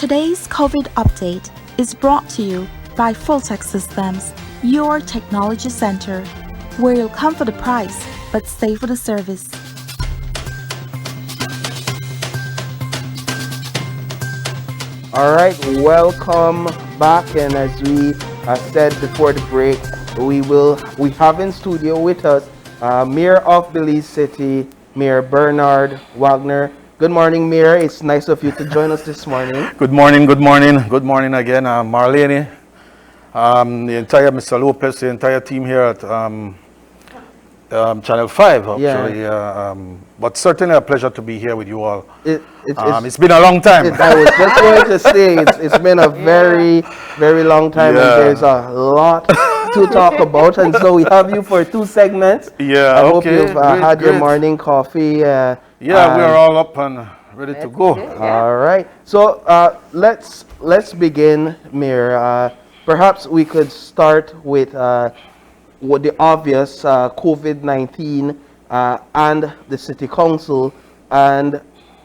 Today's COVID update is brought to you by Fulltech Systems, your technology center, where you'll come for the price but stay for the service. All right, welcome back, and as we said before the break, we have in studio with us Mayor of Belize City, Mayor Bernard Wagner. Good morning, Mayor. It's nice of you to join us this morning. Good morning, good morning, good morning again, Marlene, the entire Mr. Lopez, the entire team here at Channel 5, actually. Yeah. But certainly a pleasure to be here with you all. It's been a long time. I was just going to say, it's been a very, very long time, and there's a lot to talk about. And so we have you for 2 segments. Yeah, I hope you've had your morning coffee. We are all up and ready to go. All right. So let's begin, Mayor. Perhaps we could start with what the obvious COVID-19 and the City Council, and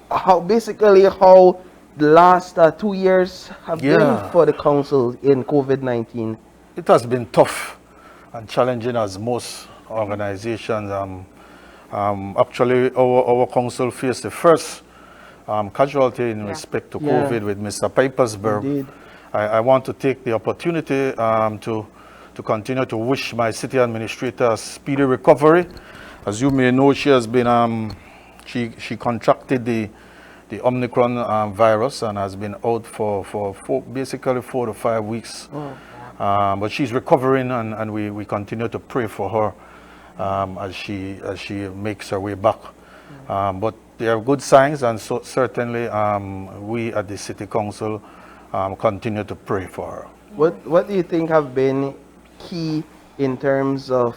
how the last 2 years have been for the council in COVID-19. It has been tough and challenging as most organizations. Actually, our council faced the first casualty in respect to COVID with Mr. Pipersburg. Indeed. I want to take the opportunity to continue to wish my city administrator a speedy recovery. As you may know, she has been she contracted the Omicron virus and has been out for basically 4 to 5 weeks. Oh. But she's recovering, and we continue to pray for her as she makes her way back. But there are good signs, and so certainly we at the City Council continue to pray for her. What do you think have been key in terms of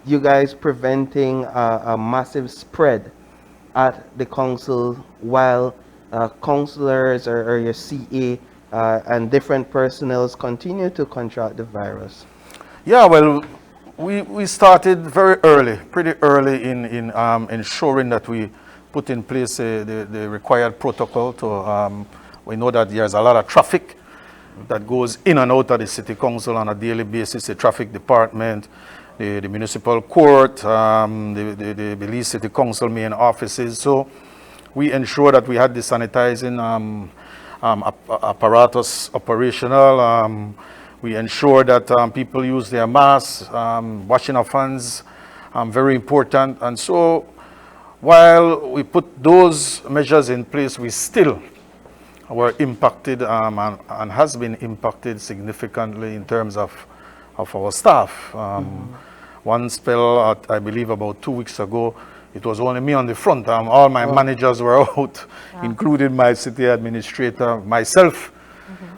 you guys preventing a massive spread at the council while councillors or your CA and different personnels continue to contract the virus? Yeah, well, we started very early, pretty early in ensuring that we put in place the required protocol to, we know that there's a lot of traffic that goes in and out of the City Council on a daily basis, the traffic department, the municipal court, the Belize City Council main offices. So we ensure that we had the sanitizing apparatus operational. We ensure that people use their masks, washing of hands, very important. And so while we put those measures in place, we still were impacted and has been impacted significantly in terms of our staff. One spell, I believe about 2 weeks ago, it was only me on the front. All my managers were out, including my city administrator. Myself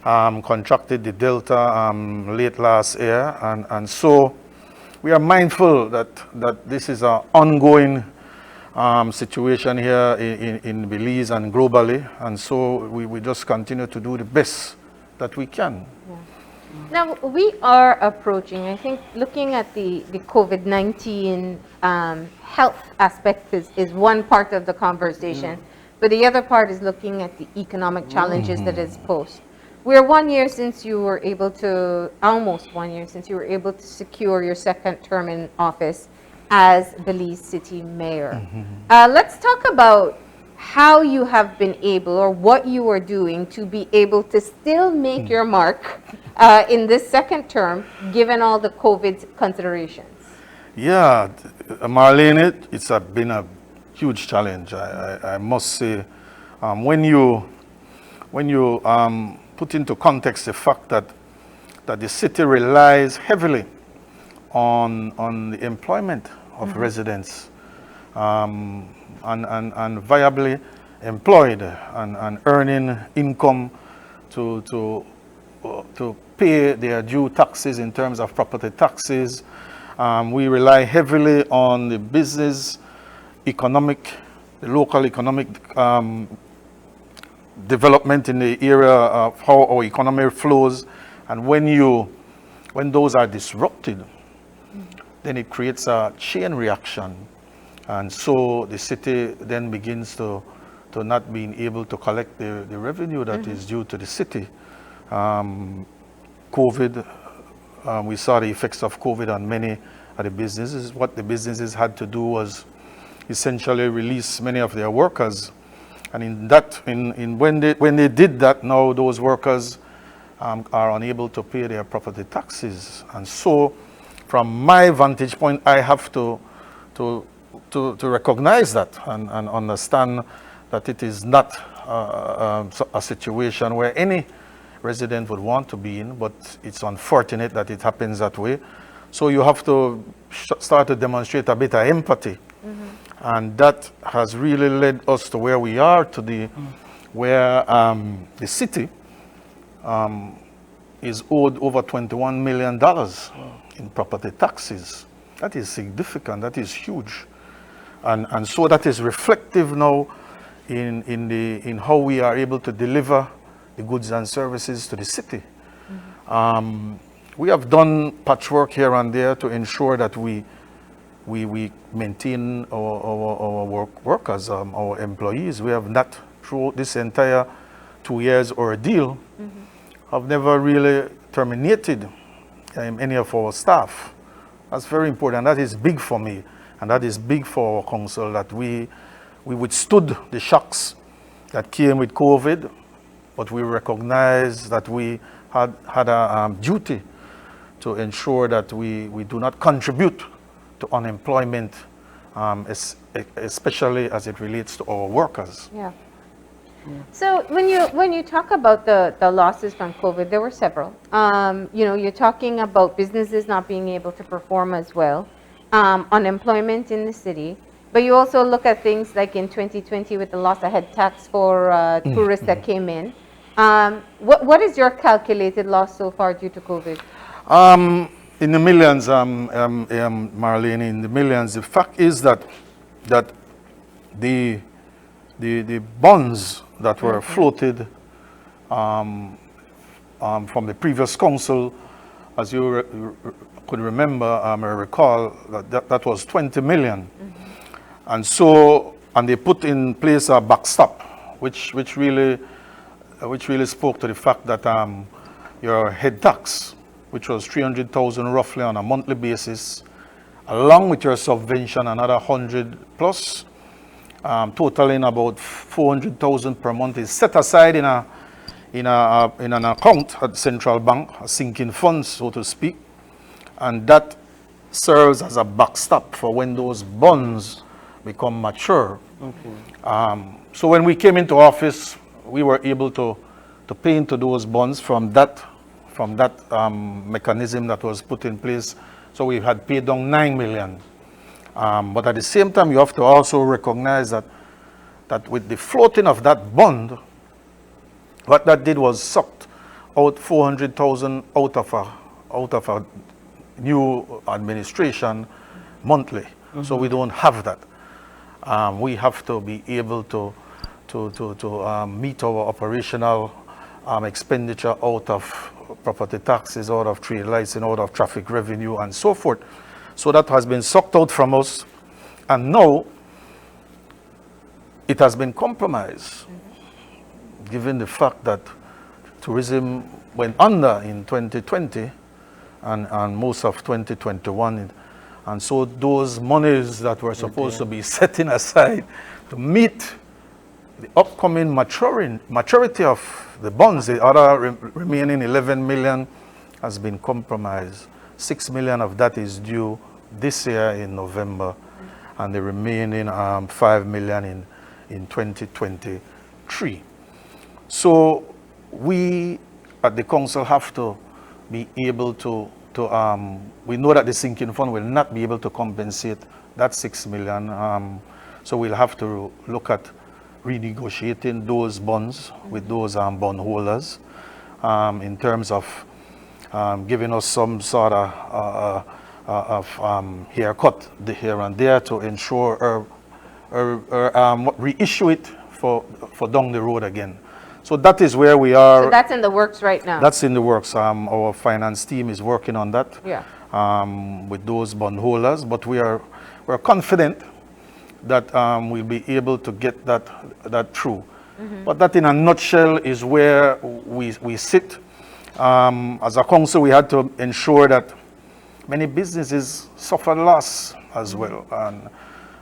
contracted the Delta late last year, and so we are mindful that this is an ongoing situation here in Belize and globally, and so we just continue to do the best that we can. Yeah. Now, we are approaching, I think, looking at the COVID-19 health aspect is one part of the conversation, but the other part is looking at the economic challenges that is posed. We're 1 year since you were able to, almost 1 year since you were able to secure your second term in office as Belize City Mayor. Let's talk about how you have been able, or what you are doing to be able to still make your mark in this second term, given all the COVID considerations. Yeah, Marlene, it's been a huge challenge. I must say, when you put into context the fact that the city relies heavily on the employment of residents and viably employed and earning income to pay their due taxes in terms of property taxes. We rely heavily on the business, the local economic development in the area of how our economy flows. And when those are disrupted, then it creates a chain reaction. And so the city then begins to to not being able to collect the revenue that is due to the city. COVID, we saw the effects of COVID on many of the businesses. What the businesses had to do was essentially release many of their workers. And when they did that, now those workers are unable to pay their property taxes. And so, from my vantage point, I have to recognize that and understand that it is not a situation where any resident would want to be in, but it's unfortunate that it happens that way. So you have to start to demonstrate a bit of empathy. And that has really led us to where we are today, where the city is owed over $21 million in property taxes. That is significant, that is huge. And so that is reflective now in how we are able to deliver the goods and services to the city. We have done patchwork here and there to ensure that we maintain our workers, our employees. We have not, through this entire 2 years ordeal, have never really terminated any of our staff. That's very important. That is big for me, and that is big for our council, that we withstood the shocks that came with COVID, but we recognize that we had a duty to ensure that we do not contribute to unemployment, especially as it relates to our workers. Yeah. So when you talk about the losses from COVID, there were several. You're talking about businesses not being able to perform as well, unemployment in the city, but you also look at things like in 2020 with the loss of head tax for tourists that came in. What is your calculated loss so far due to COVID? In the millions, Marlene, in the millions. The fact is that the bonds that were floated from the previous council, as you could remember, I recall that was 20 million. And so, and they put in place a backstop, which really spoke to the fact that your head tax, which was 300,000 roughly on a monthly basis, along with your subvention, another 100 plus, totaling about 400,000 per month, is set aside in an account at the central bank, a sinking fund, so to speak, and that serves as a backstop for when those bonds become mature. So when we came into office, we were able to pay into those bonds from that mechanism that was put in place. So we had paid down 9 million. But at the same time, you have to also recognize that with the floating of that bond, what that did was sucked out 400,000 out of a new administration monthly. So we don't have that. We have to be able to meet our operational expenditure out of property taxes, out of trade licensing, out of traffic revenue, and so forth. So that has been sucked out from us, and now it has been compromised, given the fact that tourism went under in 2020 and most of 2021. And so those monies that were supposed to be setting aside to meet the upcoming maturity of the bonds, the other remaining 11 million has been compromised. 6 million of that is due this year in November, and the remaining 5 million in 2023. So we at the council have to be able to we know that the sinking fund will not be able to compensate that 6 million. So we'll have to look at renegotiating those bonds with those bondholders in terms of giving us some sort of haircut here and there to ensure reissue it for down the road again. So that is where we are. So that's in the works right now? That's in the works. Our finance team is working on that with with those bondholders, but we're confident that we'll be able to get that through. But that in a nutshell is where we sit. As a council, we had to ensure that many businesses suffered loss as well.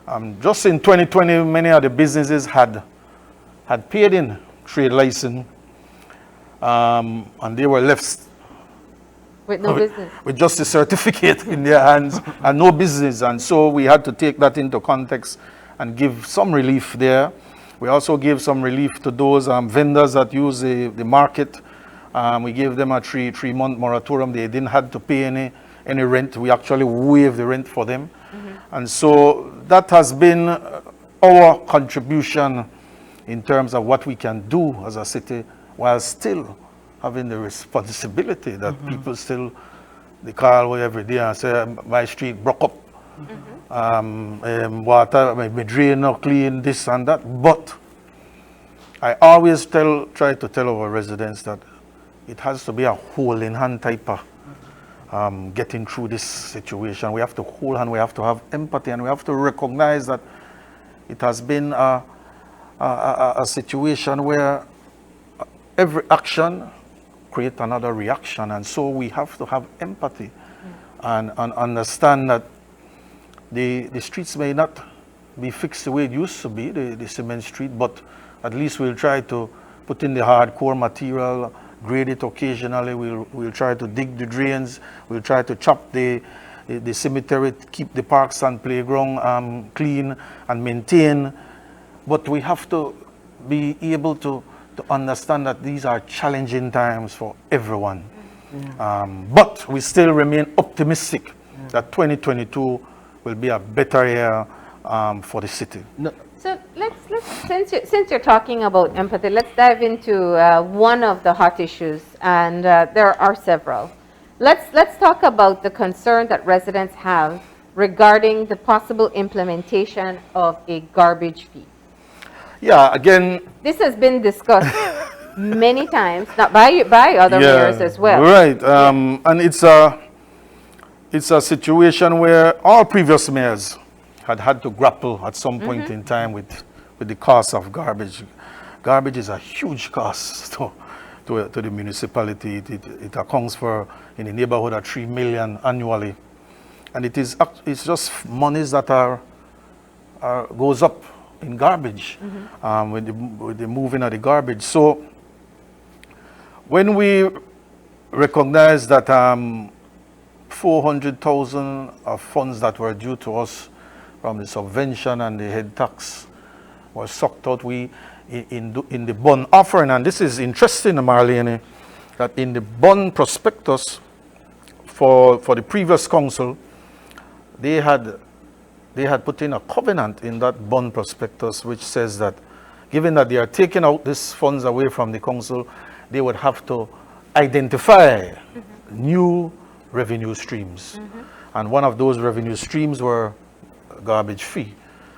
And just in 2020, many of the businesses had paid in trade license, and they were left With no business. with just a certificate in their hands and no business. And so we had to take that into context and give some relief there. We also gave some relief to those vendors that use the market. We gave them a three-month moratorium. They didn't have to pay any rent. We actually waived the rent for them. And so that has been our contribution in terms of what we can do as a city while still having the responsibility that people still, they call every day and say, my street broke up. Water, my drain not clean, this and that. But I always try to tell our residents that it has to be a whole in hand type of getting through this situation. We have to hold hand, we have to have empathy, and we have to recognize that it has been a situation where every action creates another reaction. And so we have to have empathy and understand that the streets may not be fixed the way it used to be, the cement street, but at least we'll try to put in the hardcore material, grade it occasionally. We'll try to dig the drains. We'll try to chop the cemetery, keep the parks and playground clean and maintain. But we have to be able to understand that these are challenging times for everyone. But we still remain optimistic that 2022 will be a better year for the city. No, So since you're talking about empathy, let's dive into one of the hot issues, and there are several. Let's talk about the concern that residents have regarding the possible implementation of a garbage fee. Yeah, again, This has been discussed many times, not by other mayors as well. Right, and it's a situation where all previous mayors had to grapple at some point in time with the cost of garbage. Garbage is a huge cost to the municipality. It accounts for in the neighborhood of 3 million annually, and it's just monies that goes up in garbage with the moving of the garbage. So when we recognize that 400,000 of funds that were due to us from the subvention and the head tax was sucked out, we in the bond offering, and this is interesting, Marlene, that in the bond prospectus for the previous council, they had put in a covenant in that bond prospectus which says that given that they are taking out these funds away from the council, they would have to identify new revenue streams. And one of those revenue streams were garbage fee.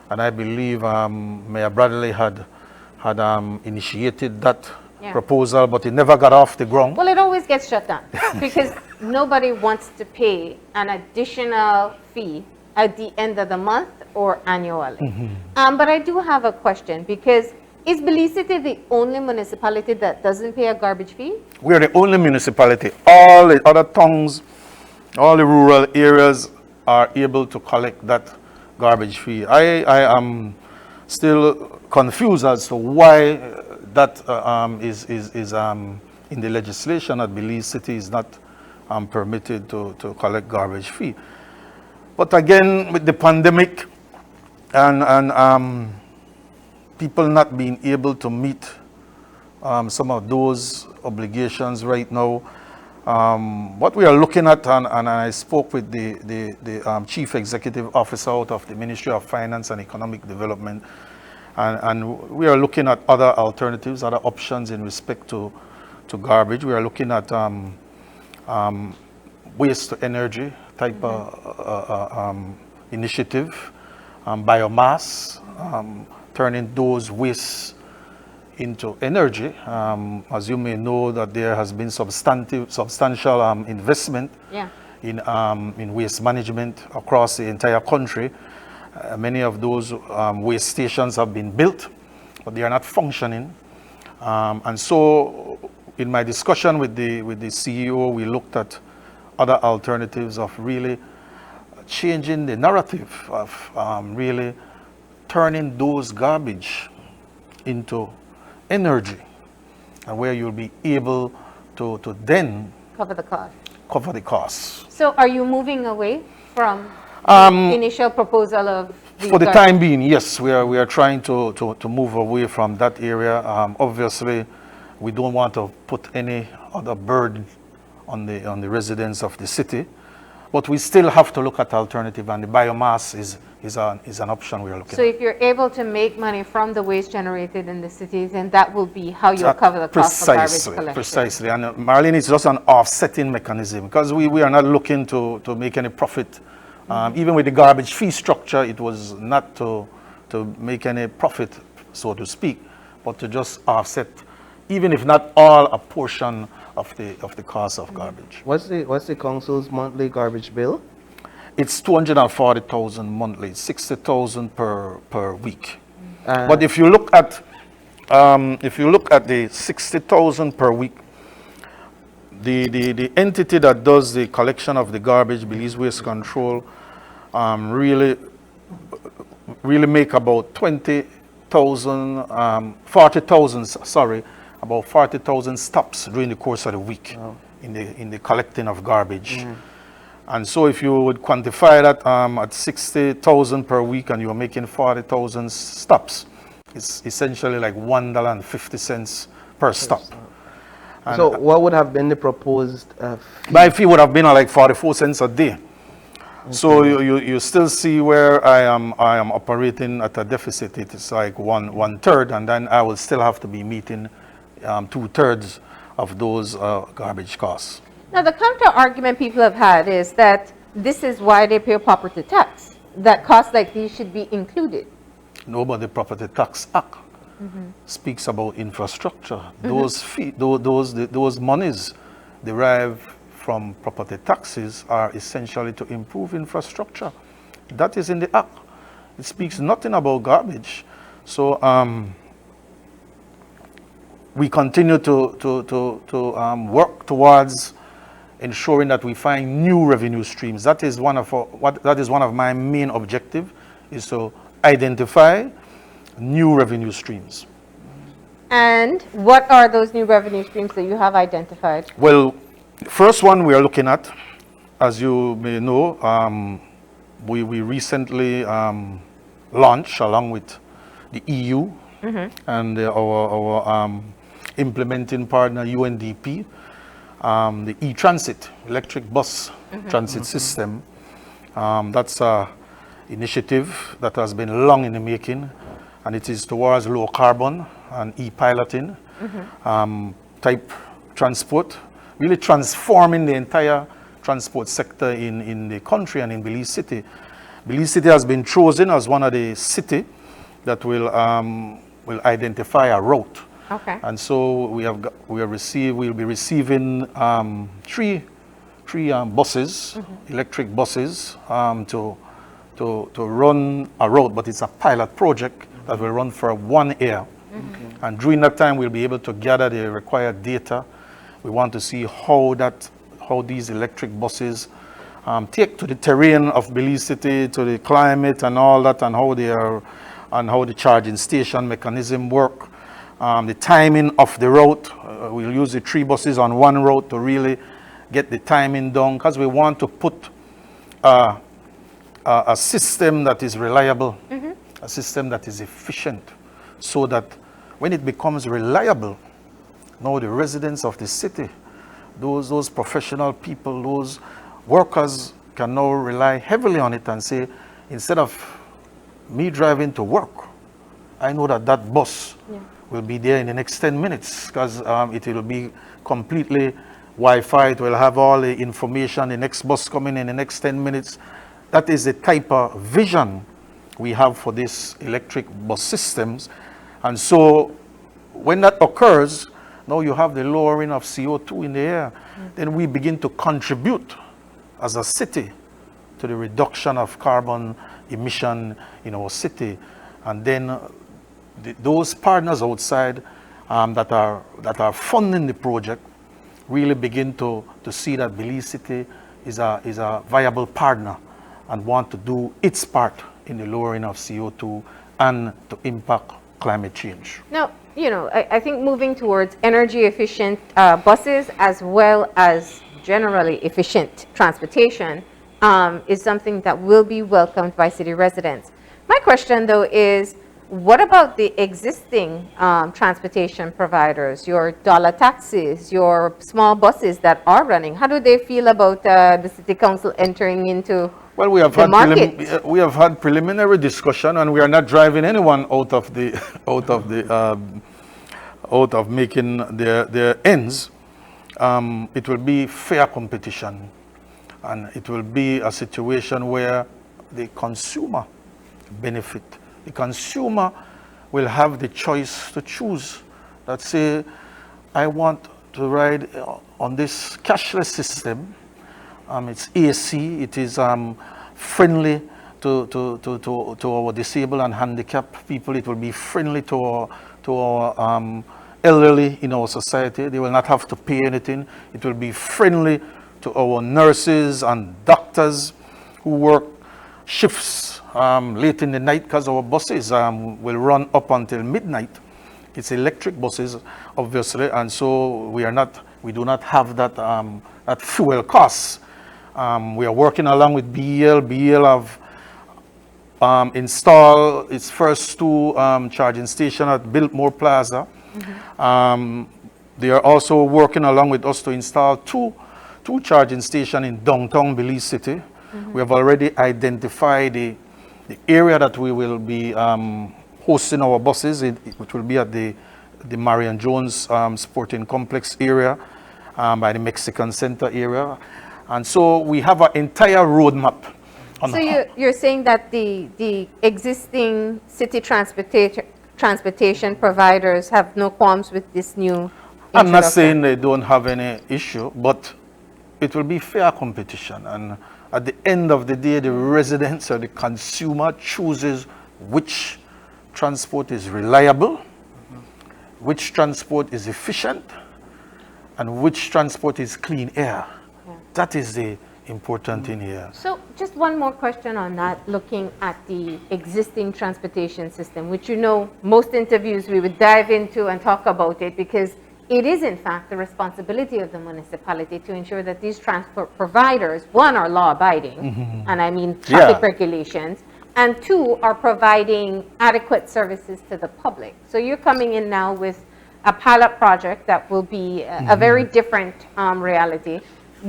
And I believe Mayor Bradley had initiated that proposal, but it never got off the ground. Well, it always gets shut down because nobody wants to pay an additional fee at the end of the month or annually. But I do have a question, because is Belize City the only municipality that doesn't pay a garbage fee? We are the only municipality. All the other towns, all the rural areas are able to collect that garbage fee. I am still confused as to why that is in the legislation that Belize City is not permitted to collect garbage fee. But again, with the pandemic and people not being able to meet some of those obligations right now, what we are looking at, and I spoke with the Chief Executive Officer out of the Ministry of Finance and Economic Development, and we are looking at other alternatives, other options in respect to garbage. We are looking at waste to energy type initiative, biomass, turning those wastes into energy. As you may know, that there has been substantial investment in waste management across the entire country. Many of those waste stations have been built, but they are not functioning. And so in my discussion with the CEO, we looked at other alternatives of really changing the narrative of really turning those garbage into energy, and where you'll be able to then Cover the cost. cover the costs. So are you moving away from the initial proposal of the For the garbage? time being, yes, we are trying to move away from that area. Obviously, we don't want to put any other burden on the residents of the city, but we still have to look at alternative, and the biomass is an option we are looking So at. if you're able to make money from the waste generated in the cities, then that will be how you'll cover the cost of garbage collection. Precisely. And Marlene, it's just an offsetting mechanism, because we are not looking to make any profit. Even with the garbage fee structure, it was not to make any profit, so to speak, but to just offset, even if not all, a portion of the cost of garbage. What's the council's monthly garbage bill? It's 240,000 monthly, 60,000 per week. Uh, But if you look at the 60,000 per week, the entity that does the collection of the garbage, Belize Waste Control, really make about 40,000 stops during the course of the week in the collecting of garbage. And so if you would quantify that at 60,000 per week, and you're making 40,000 stops, it's essentially like $1.50 per stop. And so what would have been the proposed my fee would have been like 44 cents a day. So you still see where I am operating at a deficit. It's like one third, and then I will still have to be meeting 2/3 of those garbage costs. Now, the counter argument people have had is that this is why they pay property tax, that costs like these should be included. No, but the Property Tax Act speaks about infrastructure. Those monies derived from property taxes are essentially to improve infrastructure. That is in the Act. It speaks nothing about garbage. So we continue to work towards ensuring that we find new revenue streams. That is one of my main objectives, is to identify new revenue streams. And what are those new revenue streams that you have identified? Well, the first one we are looking at, as you may know, we recently launched, along with the EU and our implementing partner UNDP, the e-transit, electric bus transit system. That's an initiative that has been long in the making, and it is towards low carbon and e-piloting type transport, really transforming the entire transport sector in the country and in Belize City. Belize City has been chosen as one of the city that will identify a route. Okay. And so we'll be receiving three buses, electric buses, to run a road, but it's a pilot project that will run for 1 year. And during that time, we'll be able to gather the required data. We want to see how these electric buses take to the terrain of Belize City, to the climate and all that, and how the charging station mechanism work. The timing of the route, we'll use the 3 buses on 1 route to really get the timing down, because we want to put a system that is reliable, a system that is efficient, so that when it becomes reliable, now the residents of the city, those professional people, those workers can now rely heavily on it and say, instead of me driving to work, I know that bus will be there in the next 10 minutes, because it will be completely Wi-Fi. It will have all the information. The next bus coming in the next 10 minutes. That is the type of vision we have for these electric bus systems. And so when that occurs, now you have the lowering of CO2 in the air. Then we begin to contribute as a city to the reduction of carbon emission in our city. And then those partners outside that are funding the project really begin to see that Belize City is a viable partner and want to do its part in the lowering of CO2 and to impact climate change. Now, I think moving towards energy efficient buses as well as generally efficient transportation is something that will be welcomed by city residents. My question though is, what about the existing transportation providers, your dollar taxis, your small buses that are running? How do they feel about the city council entering into Well, we have the market? we have had preliminary discussion, and we are not driving anyone out of the out of making their ends. It will be fair competition, and it will be a situation where the consumer benefit. The consumer will have the choice to choose. That say, I want to ride on this cashless system. It's AC. It is friendly to our disabled and handicapped people. It will be friendly to our elderly in our society. They will not have to pay anything. It will be friendly to our nurses and doctors who work shifts late in the night, because our buses will run up until midnight. It's electric buses, obviously, and so we do not have that that fuel costs. We are working along with BEL. BEL have installed its first two charging stations at Biltmore Plaza. They are also working along with us to install two charging stations in downtown Belize City. We have already identified the area that we will be hosting our buses, which will be at the Marion Jones Sporting Complex area, by the Mexican Center area. And so we have an entire roadmap. So you're saying that the existing city transportation providers have no qualms with this new I'm not introduction? saying they don't have any issue, but it will be fair competition. And at the end of the day, the residents or the consumer chooses which transport is reliable, which transport is efficient, and which transport is clean air. That is the important thing here. So just one more question on that, looking at the existing transportation system, which most interviews we would dive into and talk about it, because it is in fact the responsibility of the municipality to ensure that these transport providers, one, are law abiding, and I mean traffic regulations, and two, are providing adequate services to the public. So you're coming in now with a pilot project that will be a very different reality,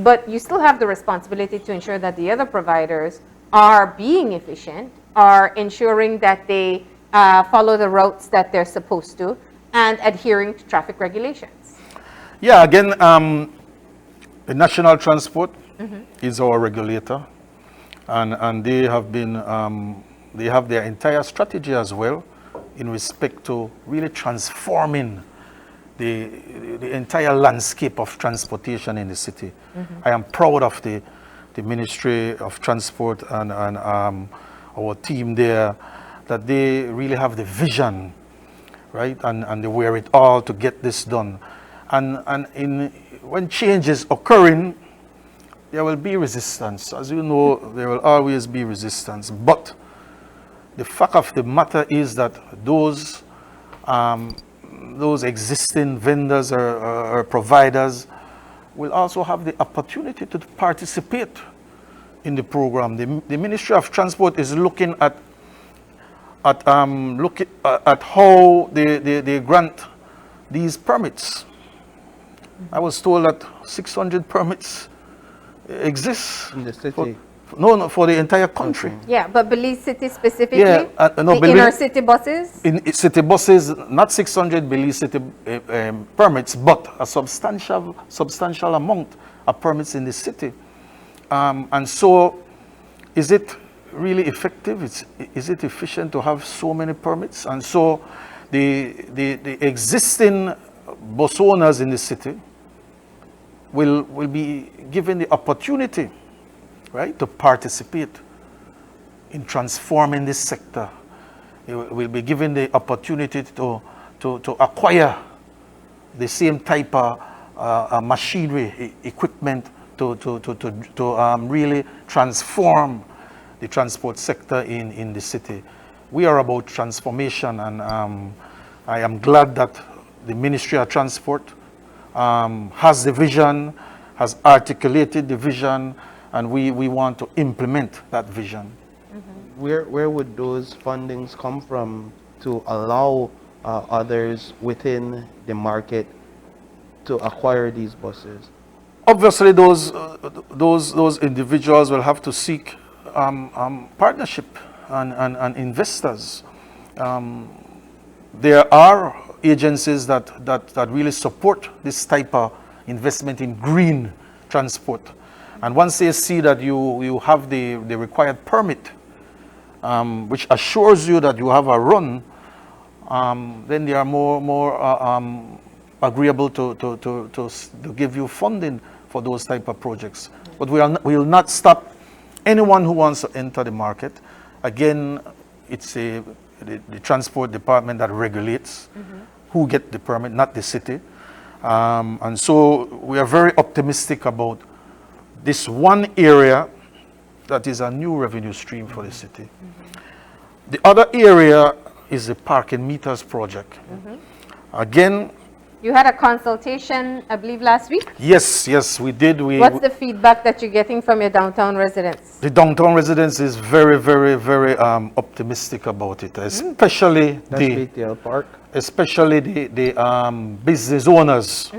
but you still have the responsibility to ensure that the other providers are being efficient, are ensuring that they follow the routes that they're supposed to, and adhering to traffic regulations. Yeah, again, the National Transport is our regulator, and they have been, they have their entire strategy as well in respect to really transforming the entire landscape of transportation in the city. I am proud of the Ministry of Transport and our team there, that they really have the vision, right, and they wear it all to get this done. And when change is occurring, there will be resistance. As you know, there will always be resistance. But the fact of the matter is that those existing vendors or providers will also have the opportunity to participate in the program. The Ministry of Transport is looking at how they grant these permits. I was told that 600 permits exist In the city. for the entire country. Yeah, but Belize City specifically? Yeah, no, the inner city buses? In city buses, not 600 Belize City permits, but a substantial amount of permits in the city. And so, is it really effective? Is it efficient to have so many permits? And so, the existing bus owners in the city will be given the opportunity, right, to participate in transforming this sector. It will be given the opportunity to acquire the same type of machinery, equipment to really transform the transport sector in the city. We are about transformation, and I am glad that the Ministry of Transport has the vision, has articulated the vision, and we want to implement that vision. Where would those fundings come from to allow others within the market to acquire these buses? Obviously, those individuals will have to seek partnership and investors. There are agencies that really support this type of investment in green transport. And once they see that you have the required permit, which assures you that you have a run, then they are more agreeable to give you funding for those type of projects. But we will not stop anyone who wants to enter the market. Again, it's the transport department that regulates who get the permit, not the city. And so we are very optimistic about this one area that is a new revenue stream for the city. The other area is the parking meters project. Again, You had a consultation, I believe, last week? yes, we did. What's the feedback that you're getting from your downtown residents? The downtown residents is very, very, very optimistic about it, especially That's retail park. especially the business owners.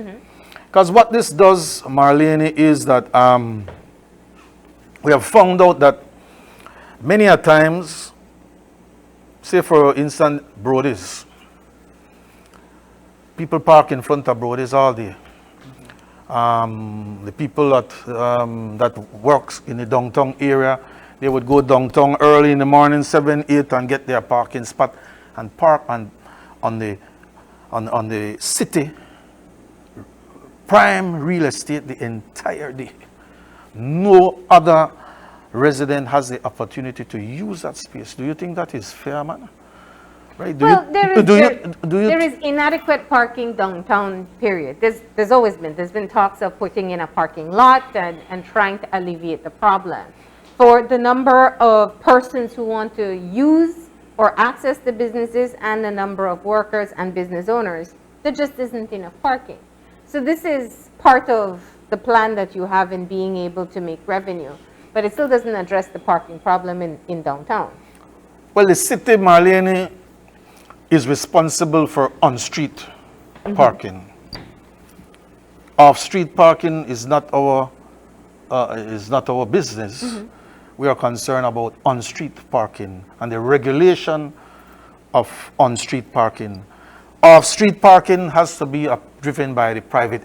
Because what this does, Marlene, is that we have found out that many a times, say for instance, Brody's, people park in front of Brody's all day. The people that works in the downtown area, they would go downtown early in the morning, 7, 8, and get their parking spot and park on the city prime real estate the entire day. No other resident has the opportunity to use that space. Do you think that is fair, man? Right? There is inadequate parking downtown, period. There's always been. There's been talks of putting in a parking lot and trying to alleviate the problem. For the number of persons who want to use or access the businesses and the number of workers and business owners, there just isn't enough parking. So this is part of the plan that you have in being able to make revenue, but it still doesn't address the parking problem in downtown. Well, the city, Marlene, is responsible for on-street parking. Off-street parking is not our business. We are concerned about on-street parking and the regulation of on-street parking. Off-street parking has to be driven by the private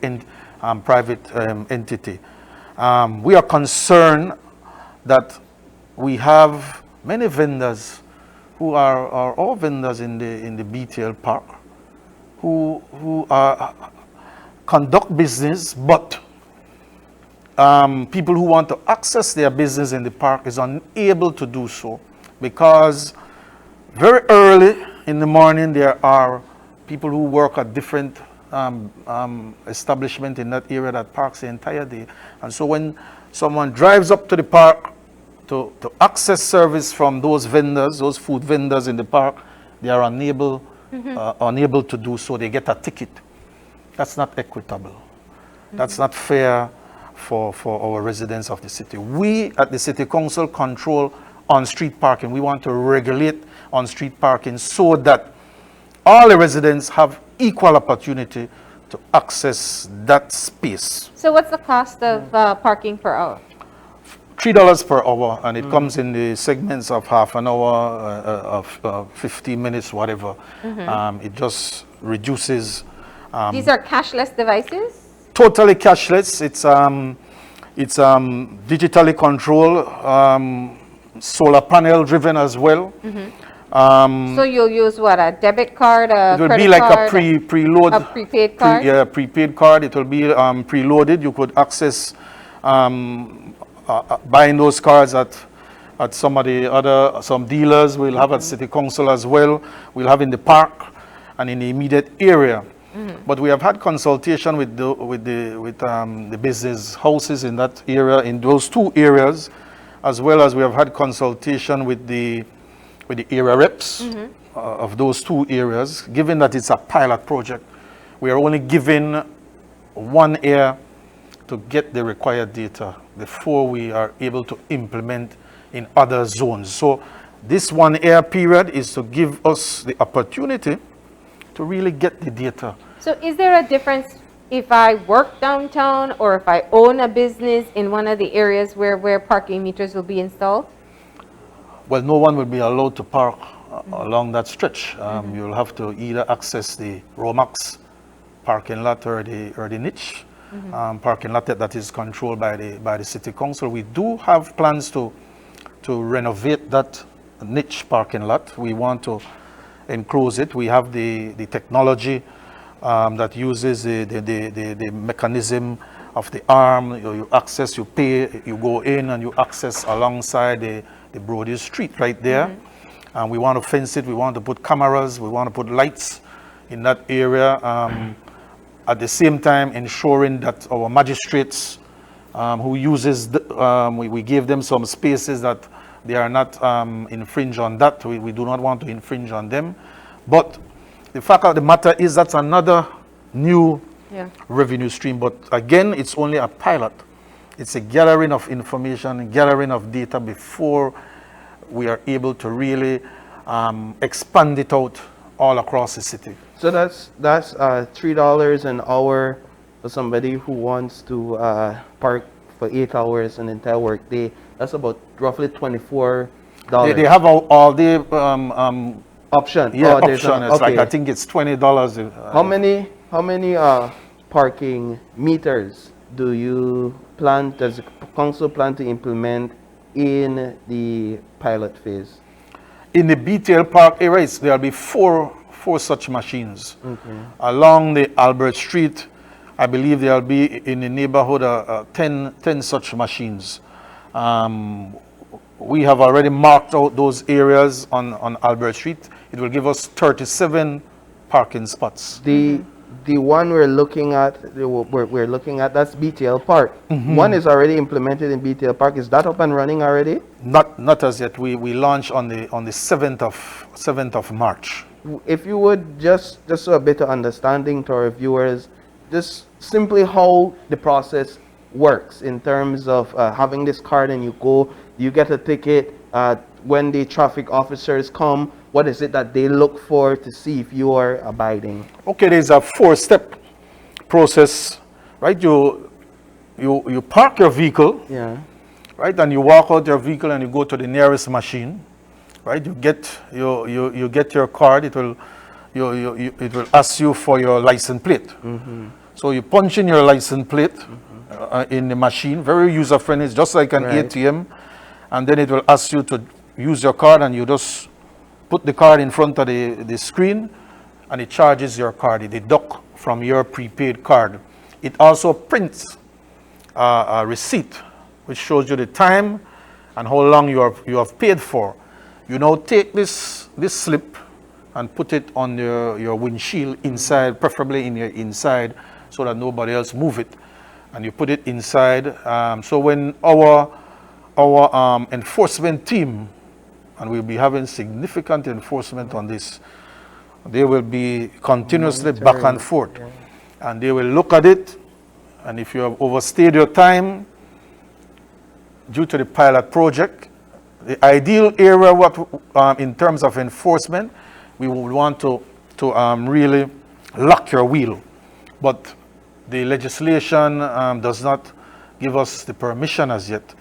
entity. We are concerned that we have many vendors who are all vendors in the BTL park who conduct business, but people who want to access their business in the park is unable to do so because very early in the morning there are people who work at different establishments in that area that parks the entire day. And so when someone drives up to the park to access service from those vendors, those food vendors in the park, they are unable to do so. They get a ticket. That's not equitable. That's not fair for our residents of the city. We at the City Council control on-street parking. We want to regulate on-street parking so that all the residents have equal opportunity to access that space. So what's the cost of parking per hour? $3 per hour, and it comes in the segments of half an hour, of 15 minutes, whatever. It just reduces. These are cashless devices? Totally cashless. It's digitally controlled, solar panel driven as well. So you'll use what, a debit card, a It will credit be like card, a preload. a prepaid card? Yeah, prepaid card. It will be preloaded. You could access buying those cards at at some of the other, some dealers, we'll have at City Council as well, we'll have in the park and in the immediate area. But we have had consultation with the business houses in that area, in those two areas, as well as we have had consultation with the area reps of those two areas. Given that it's a pilot project, we are only given 1 year to get the required data before we are able to implement in other zones. So this 1 year period is to give us the opportunity to really get the data. So is there a difference if I work downtown or if I own a business in one of the areas where parking meters will be installed? Well, no one will be allowed to park along that stretch. You'll have to either access the Romax parking lot or the niche parking lot that is controlled by the City Council. We do have plans to renovate that niche parking lot. We want to enclose it. We have the technology that uses the mechanism of the arm. You access, you pay, you go in and you access alongside the Brody Street right there. And we want to fence it. We want to put cameras. We want to put lights in that area. At the same time, ensuring that our magistrates who uses, we give them some spaces that they are not infringe on that. We do not want to infringe on them. But the fact of the matter is that's another new revenue stream. But again, it's only a pilot. It's a gathering of information, gathering of data before we are able to really expand it out all across the city. So that's $3 an hour for somebody who wants to park for 8 hours an entire work day. That's about roughly $24. They have all the option. yeah, There's option. It's like I think it's $20. How many parking meters does the council plan to implement in the pilot phase? In the BTL Park areas, there'll be four such machines. Along the Albert Street, I believe there'll be in the neighborhood 10 such machines. We have already marked out those areas on Albert Street. It will give us 37 parking spots. The one we're looking at, that's BTL Park. One is already implemented in BTL Park. Is that up and running already? Not as yet. We launch on the 7th of March. If you would just so a better understanding to our viewers, just simply how the process works in terms of having this card and you get a ticket. When the traffic officers come, what is it that they look for to see if you are abiding? Okay, there's a 4-step process, right? You park your vehicle, right, and you walk out your vehicle and you go to the nearest machine, right? You get your card. It will ask you for your license plate. So you punch in your license plate in the machine. Very user friendly. It's just like an ATM, and then it will ask you to use your card, and you just put the card in front of the screen, and it charges your card. It deducts from your prepaid card. It also prints a receipt, which shows you the time and how long you have paid for. You now take this slip and put it on your windshield inside, preferably in your inside, so that nobody else move it. And you put it inside. So when our enforcement team, and we'll be having significant enforcement on this, they will be continuously back and forth. And they will look at it, and if you have overstayed your time due to the pilot project, the ideal area in terms of enforcement, we would want to really lock your wheel. But the legislation does not give us the permission as yet.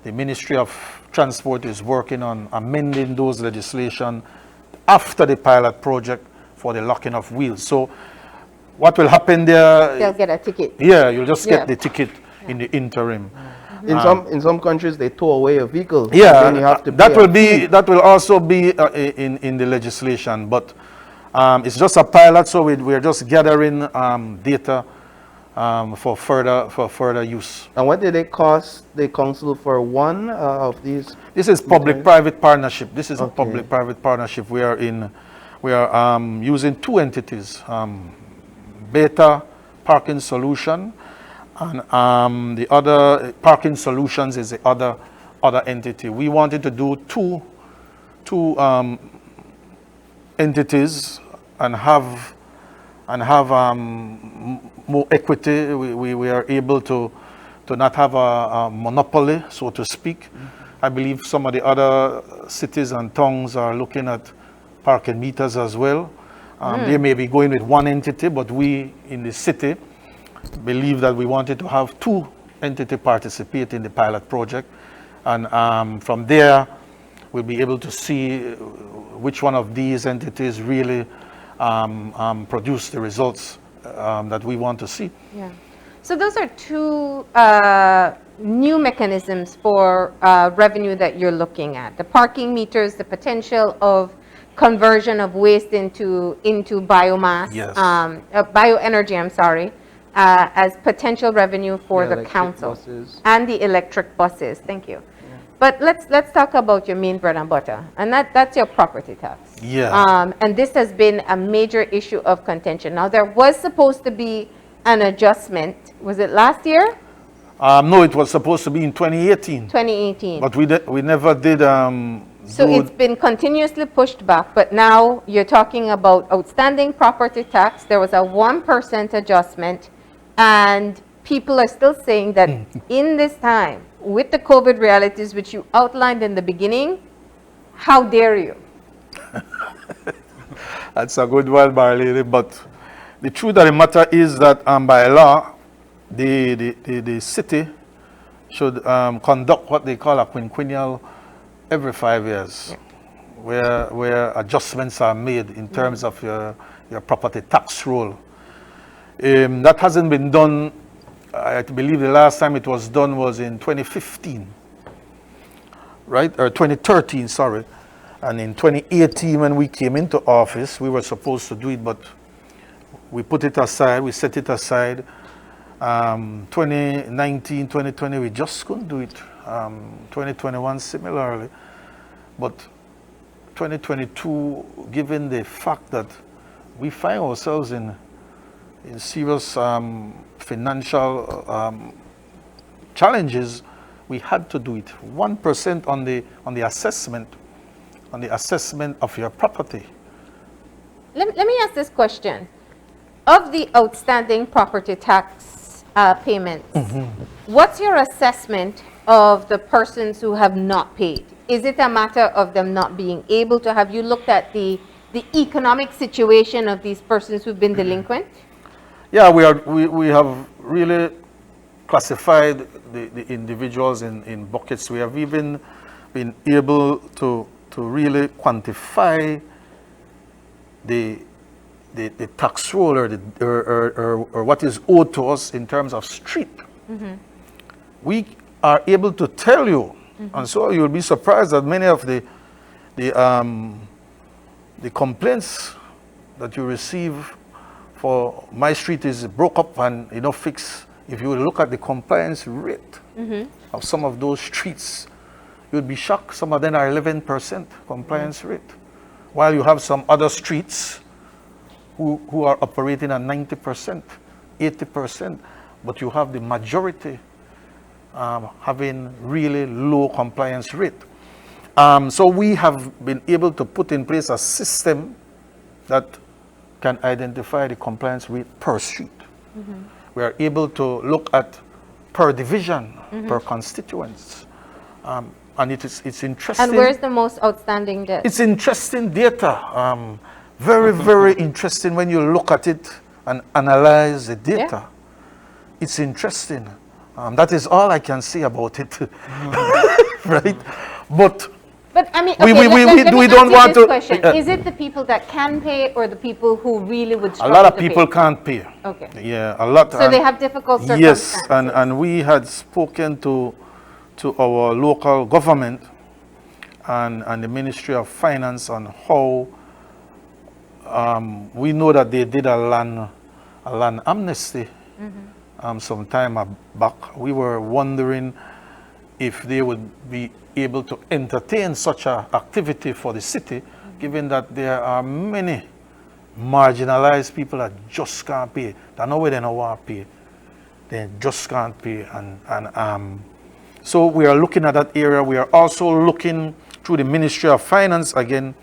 The Ministry of Transport is working on amending those legislation after the pilot project for the locking of wheels. So what will happen there? They'll get a ticket. Yeah, you'll just get the ticket in the interim. In some countries, they tow away a vehicle. Yeah, then you have to that will also be in the legislation, but it's just a pilot, so we're just gathering data for further use. And what did it cost the council for one of these? This is public-private partnership. This is a Okay. public-private partnership. We are using two entities, Beta Parking Solution, and the other Parking Solutions is the other entity. We wanted to do two entities and have more equity. We are able to not have a monopoly, so to speak. I believe some of the other cities and towns are looking at parking meters as well. They may be going with one entity, but we in the city believe that we wanted to have two entities participate in the pilot project. And from there, we'll be able to see which one of these entities really produce the results that we want to see. Yeah. So those are two new mechanisms for revenue that you're looking at. The parking meters, the potential of conversion of waste into biomass, Yes. bioenergy, I'm sorry, as potential revenue for the electric council. buses. And the electric buses. Thank you. But let's talk about your main bread and butter, and that's your property tax. Yeah. And this has been a major issue of contention. Now, there was supposed to be an adjustment. Was it last year? No, it was supposed to be in 2018, 2018. but we never did. So do- it's been continuously pushed back, but now you're talking about outstanding property tax. There was a 1% adjustment, and people are still saying that in this time, with the COVID realities which you outlined in the beginning, how dare you? That's a good one, Marlene. But the truth of the matter is that by law, the city should conduct what they call a quinquennial every 5 years, where adjustments are made in terms of your property tax roll. That hasn't been done. I believe the last time it was done was in 2015, right? Or 2013, sorry. And in 2018, when we came into office, we were supposed to do it, but we put it aside, we set it aside. 2019, 2020, we just couldn't do it. 2021, similarly. But 2022, given the fact that we find ourselves in serious financial challenges, we had to do it. 1% on the assessment of your property. Let me ask this question. Of the outstanding property tax payments, what's your assessment of the persons who have not paid? Is it a matter of them not being able to? Have you looked at the economic situation of these persons who've been delinquent? Yeah, we have really classified the individuals in buckets. We have even been able to really quantify the tax roll or what is owed to us in terms of street. We are able to tell you, and so you'll be surprised that many of the complaints that you receive for my street is broke up and fixed. If you look at the compliance rate of some of those streets, you'd be shocked. Some of them are 11% compliance rate, while you have some other streets who are operating at 90%, 80%, but you have the majority having really low compliance rate. So we have been able to put in place a system that can identify the compliance rate per street. We are able to look at per division, per constituents. And it's interesting. And where's the most outstanding debt? It's interesting data. Very, very interesting when you look at it and analyze the data. It's interesting. That is all I can say about it. Right? But I mean, we don't want to. Question. Is it the people that can pay or the people who really would A struggle lot of to people pay? can't pay. Okay. Yeah, a lot. So they have difficult circumstances. Yes, and we had spoken to our local government and the Ministry of Finance on how we know that they did a land amnesty some time back, we were wondering if they would be able to entertain such a activity for the city, given that there are many marginalized people that just can't pay. They know where they don't want to pay. They just can't pay. So we are looking at that area. We are also looking through the Ministry of Finance again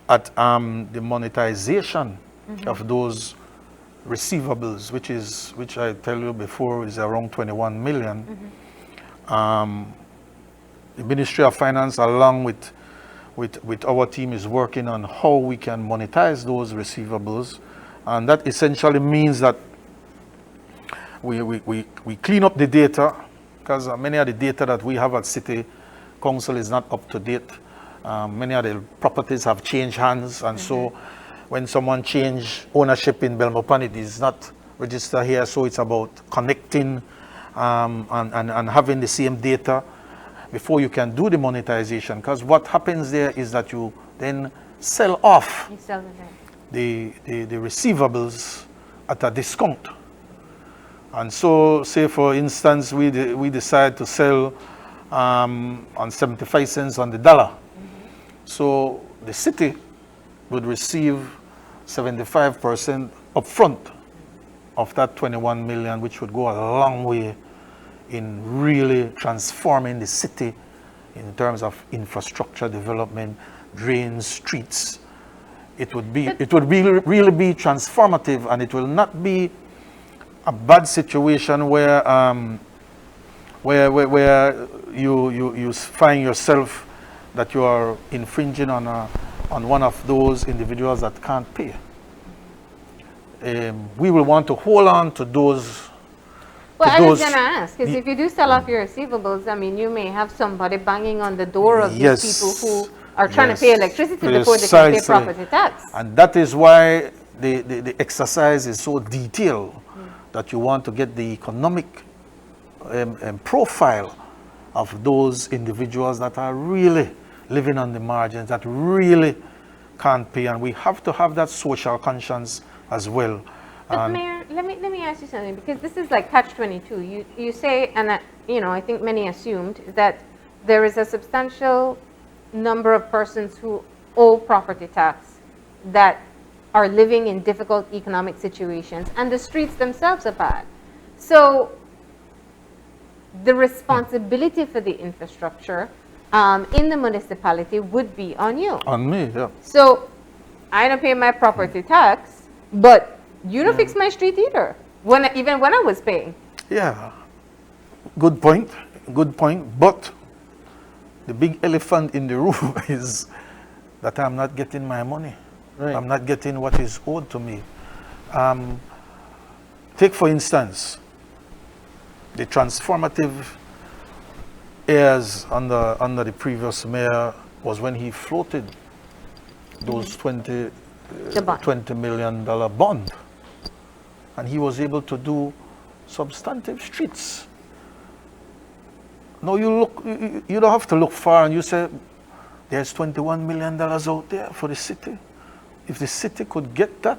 at the monetization of those receivables, which I tell you before is around 21 million. The Ministry of Finance, along with our team, is working on how we can monetize those receivables, and that essentially means that we clean up the data, because many of the data that we have at City Council is not up to date. Many of the properties have changed hands, and so when someone change ownership in Belmopan, it is not registered here. So it's about connecting and having the same data before you can do the monetization. Because what happens there is that you then sell off You sell it then. the receivables at a discount. And so, say for instance, we decide to sell on 75 cents on the dollar. So the city would receive 75% upfront of that 21 million, which would go a long way in really transforming the city in terms of infrastructure development, drains, streets. It would really be transformative, and it will not be a bad situation where you find yourself that you are infringing on one of those individuals that can't pay. We will want to hold on to those. Well, I was going to ask, because if you do sell off your receivables, I mean, you may have somebody banging on the door of these people who are trying to pay electricity before they can pay property tax. And that is why the exercise is so detailed, that you want to get the economic profile of those individuals that are really living on the margins, that really can't pay. And we have to have that social conscience as well. But Mayor, let me ask you something, because this is like catch-22. You say, and I think many assumed that there is a substantial number of persons who owe property tax that are living in difficult economic situations, and the streets themselves are bad. So the responsibility for the infrastructure in the municipality would be on you. On me, yeah. So I don't pay my property tax, but you don't fix my street either, even when I was paying. Yeah, good point. But the big elephant in the room is that I'm not getting my money. Right. I'm not getting what is owed to me. Take, for instance, the transformative years under the previous mayor was when he floated those $20 million bond. And he was able to do substantive streets. Now you don't have to look far, and you say, there's $21 million out there for the city. If the city could get that,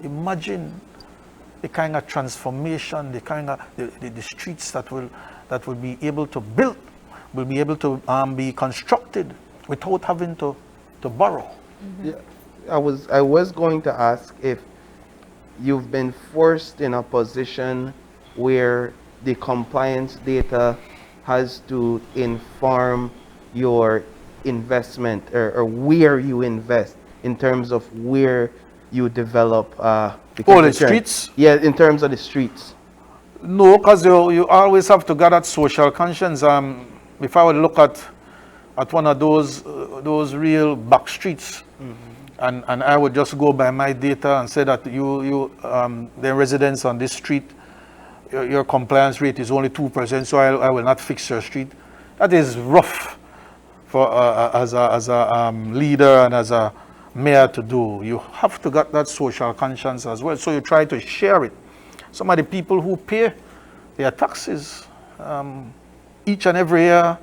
imagine the kind of transformation, the kind of the streets that will be able to build, will be able to be constructed without having to borrow. Yeah, I was going to ask if you've been forced in a position where the compliance data has to inform your investment or where you invest in terms of where you develop the streets? Yeah, in terms of the streets. No, because you always have to get that social conscience. If I would look at one of those real back streets, and I would just go by my data and say that the residents on this street, your compliance rate is only 2%, so I will not fix your street. That is rough for as a leader and as a mayor to do. You have to get that social conscience as well. So you try to share it. Some of the people who pay their taxes each and every year,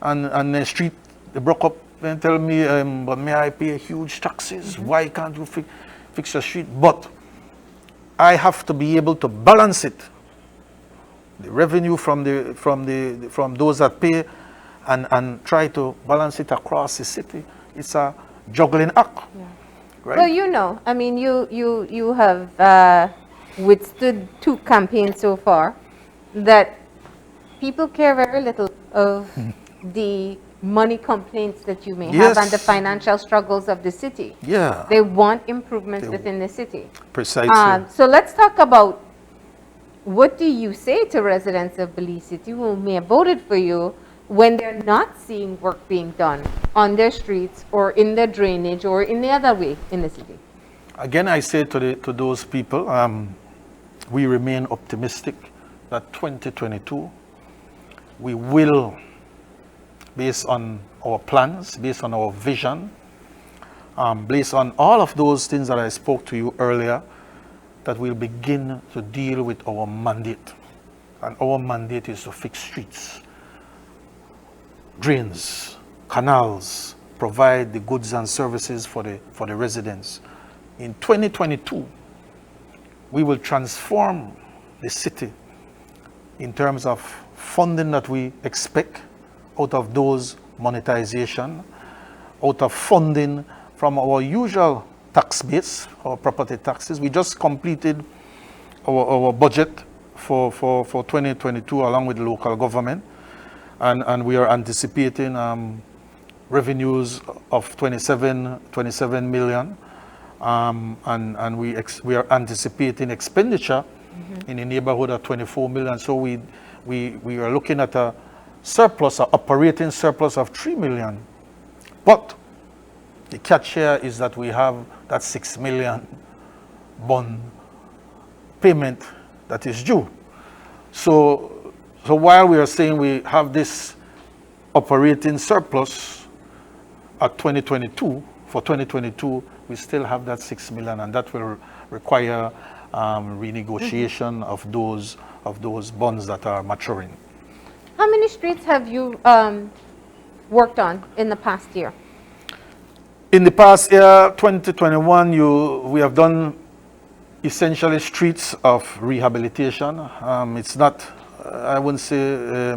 and the street, they broke up and tell me, but may I pay huge taxes? Why can't you fix your street? But I have to be able to balance it. The revenue from those that pay, and try to balance it across the city. It's a juggling act, right? Well, I mean, you have withstood 2 campaigns so far that people care very little of the money complaints that you may have and the Yes. financial struggles of the city. Yeah, They want improvements within the city. precisely. So let's talk about, what do you say to residents of Belize City who may have voted for you when they're not seeing work being done on their streets or in their drainage or in the other way in the city? Again, I say to those people, we remain optimistic that 2022, we will, based on our plans, based on our vision, based on all of those things that I spoke to you earlier, that we'll begin to deal with our mandate. And our mandate is to fix streets, drains, canals, provide the goods and services for the residents. In 2022, we will transform the city in terms of funding that we expect out of those monetization, out of funding from our usual tax base, our property taxes. We just completed our budget for 2022 along with the local government, and we are anticipating revenues of 27 million, and we are anticipating expenditure in the neighborhood of 24 million. So we are looking at a surplus, an operating surplus of 3 million. But the catch here is that we have that 6 million bond payment that is due. So while we are saying we have this operating surplus at 2022, for 2022, we still have that 6 million, and that will require renegotiation of those bonds that are maturing. How many streets have you worked on in the past year? In the past year, 2021, we have done essentially streets of rehabilitation. It's not, I wouldn't say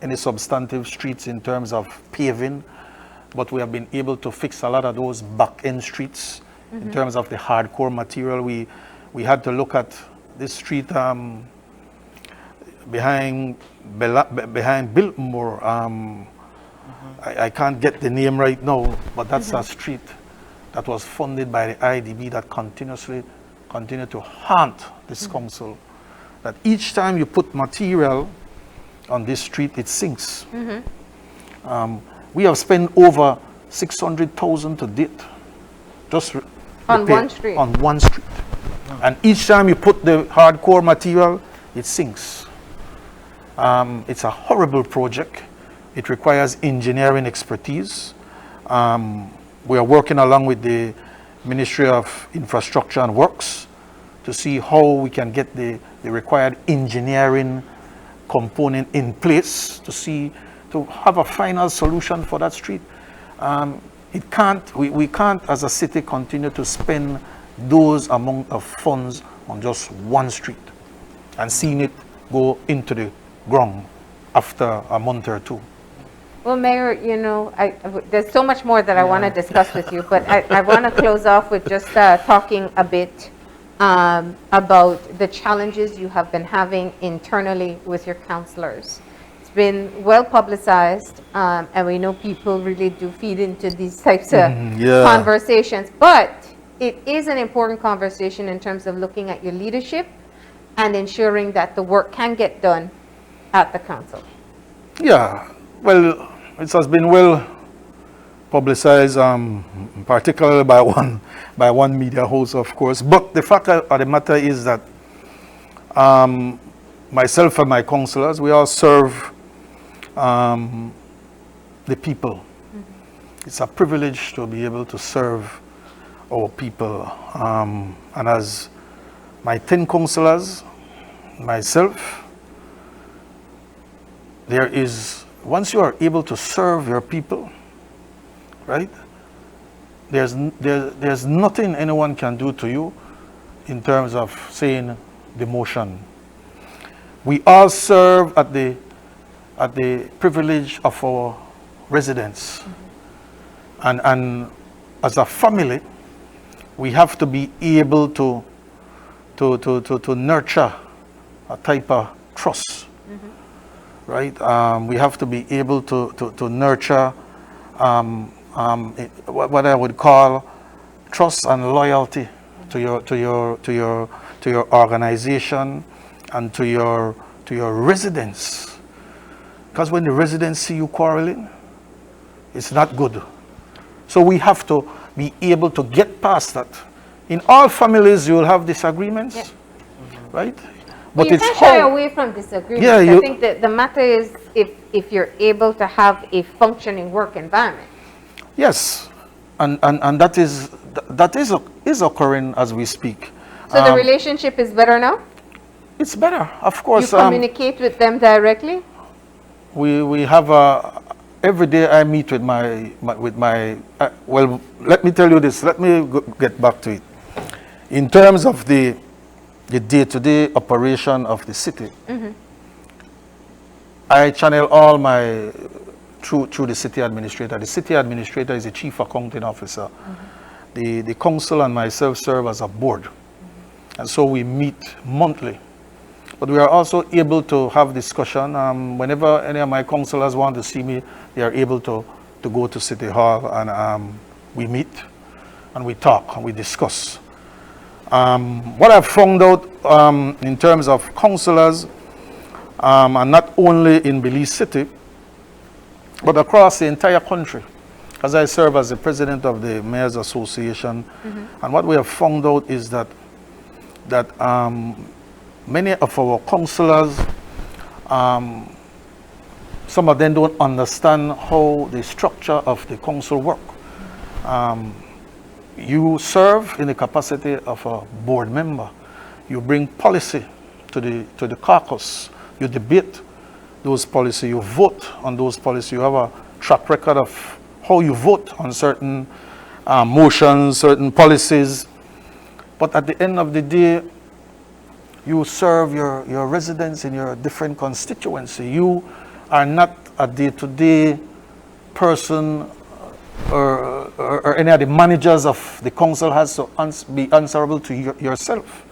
any substantive streets in terms of paving, but we have been able to fix a lot of those back-end streets in terms of the hardcore material. We had to look at this street behind Biltmore. I can't get the name right now, but that's a street that was funded by the IDB that continue to haunt this council. That each time you put material on this street, it sinks. We have spent over 600,000 to date, just On one street? On one street. And each time you put the hardcore material, it sinks. It's a horrible project. It requires engineering expertise. We are working along with the Ministry of Infrastructure and Works to see how we can get the required engineering component in place to have a final solution for that street. We can't as a city continue to spend those amount of funds on just one street and seeing it go into the ground after a month or two. Well, Mayor, there's so much more that I want to discuss with you, but I want to close off with just talking a bit about the challenges you have been having internally with your councillors. It's been well publicized, and we know people really do feed into these types of conversations, but it is an important conversation in terms of looking at your leadership and ensuring that the work can get done at the council. Yeah, well, it has been well publicized, particularly by one media house, of course. But the fact of the matter is that myself and my councillors, we all serve the people. It's a privilege to be able to serve our people. And as my 10 councillors, myself, there is, once you are able to serve your people, right, there's nothing anyone can do to you in terms of saying the motion. We all serve at the privilege of our residents. And as a family, we have to be able to nurture a type of trust, right? We have to be able to nurture what I would call trust and loyalty to your organization and to your residents. Because when the residents see you quarreling, it's not good. So we have to be able to get past that. In all families, you will have disagreements, Yeah. right? But you can't shy away from disagreements. Yeah, I think that the matter is if you're able to have a functioning work environment. Yes, and that is occurring as we speak. So the relationship is better now? It's better, of You course. communicate with them directly? We have every day I meet with my well, let me tell you this. Let me get back to it. In terms of the day-to-day operation of the city, I channel all my through the city administrator. The city administrator is the chief accounting officer. The council and myself serve as a board, and so we meet monthly. But we are also able to have discussion. Whenever any of my councillors want to see me, they are able to go to City Hall, and we meet and we talk and we discuss. What I've found out in terms of councillors, and not only in Belize City, but across the entire country, as I serve as the president of the Mayors Association, and what we have found out is that many of our councillors, some of them don't understand how the structure of the council work. You serve in the capacity of a board member. You bring policy to the caucus. You debate those policies. You vote on those policies. You have a track record of how you vote on certain motions, certain policies. But at the end of the day, you serve your residents in your different constituency. You are not a day-to-day person or any of the managers of the council has to be answerable to yourself.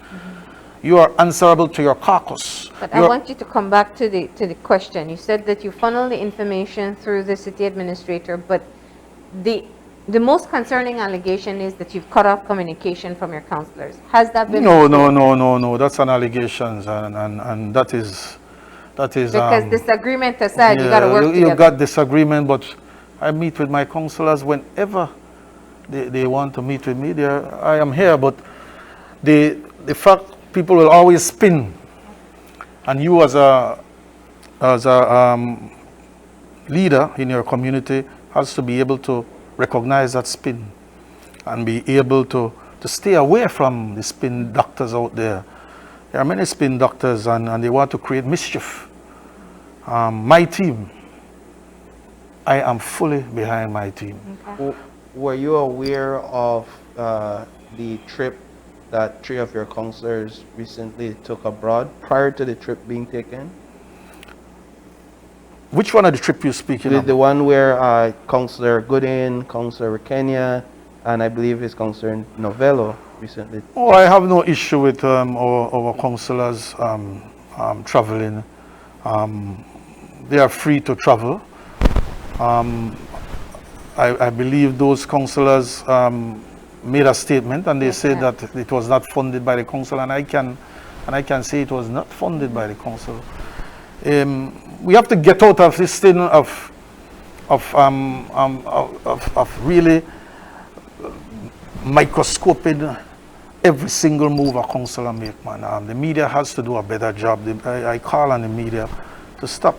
You are answerable to your caucus. But I want you to come back to the question. You said that you funnel the information through the city administrator, but the most concerning allegation is that you've cut off communication from your councillors. Has that been? No. That's an allegation, and that is. Because disagreement aside, you got to work together. You got disagreement, but I meet with my councillors whenever they want to meet with me. I am here, but the fact people will always spin, and you as a leader in your community has to be able to recognize that spin and be able to stay away from the spin doctors out there. There are many spin doctors, and they want to create mischief. My team, I am fully behind my team. Okay. Were you aware of the trip that 3 of your councillors recently took abroad prior to the trip being taken? Which one of the trip you speaking of? The one where Councillor Goodin, Councillor Kenya, and I believe it's Councillor Novello recently. Oh, I have no issue with our councillors traveling. They are free to travel. I believe those councillors made a statement, and they said that it was not funded by the council, and I can say it was not funded by the council. We have to get out of this thing of really microscoping every single move a councillor make, man. The media has to do a better job. I call on the media to stop.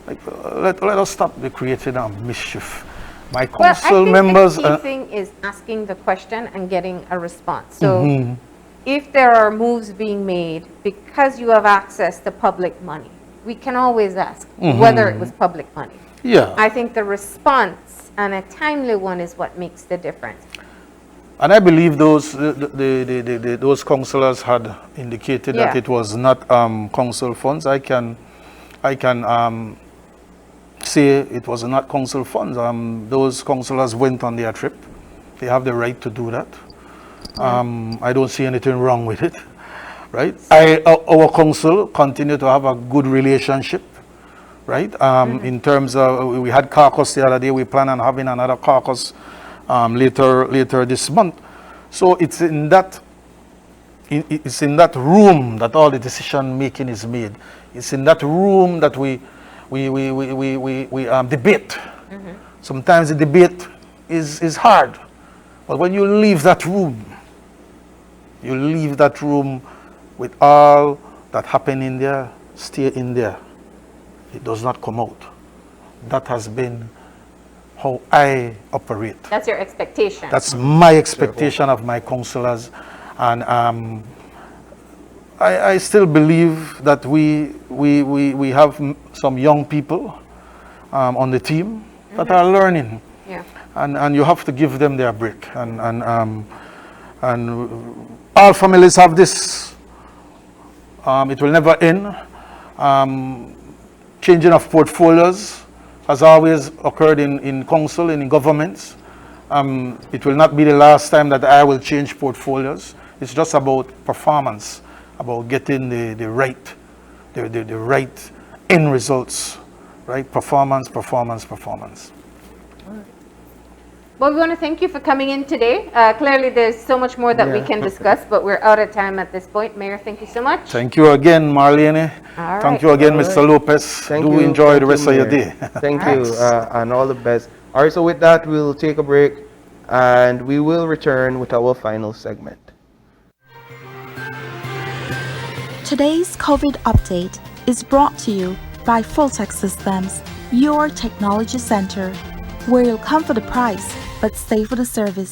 Let us stop the creating of mischief. My council members. The key thing is asking the question and getting a response. So, if there are moves being made because you have access to public money, we can always ask whether it was public money. Yeah. I think the response, and a timely one, is what makes the difference. And I believe those councillors had indicated that Yeah. it was not council funds. I can say it was not council funds. Those councillors went on their trip. They have the right to do that. I don't see anything wrong with it, right? Our council continue to have a good relationship, right? In terms of, we had caucus the other day. We plan on having another caucus later this month. So it's in that room that all the decision making is made. It's in that room that we debate. Sometimes the debate is hard, but when you leave that room, with all that happened in there, stay in there. It does not come out. That has been how I operate. That's your expectation. That's my expectation of my councillors, and I still believe that we have some young people on the team that are learning, Yeah. and you have to give them their break, and all families have this. It will never end. Changing of portfolios has always occurred in council and in governments. It will not be the last time that I will change portfolios. It's just about performance, about getting the right end results, right? Performance. Well, we want to thank you for coming in today. Clearly, there's so much more that we Yeah. can discuss, but we're out of time at this point. Mayor, thank you so much. Thank you again, Marlene. All Thank right. you again, All Mr. right. Lopez. Thank Do you. enjoy Thank the you, rest of your Mayor. day. Thank you, and all the best. All right, so with that, we'll take a break, and we will return with our final segment. Today's COVID update is brought to you by Fulltech Systems, your technology center, where you'll come for the price but stay for the service.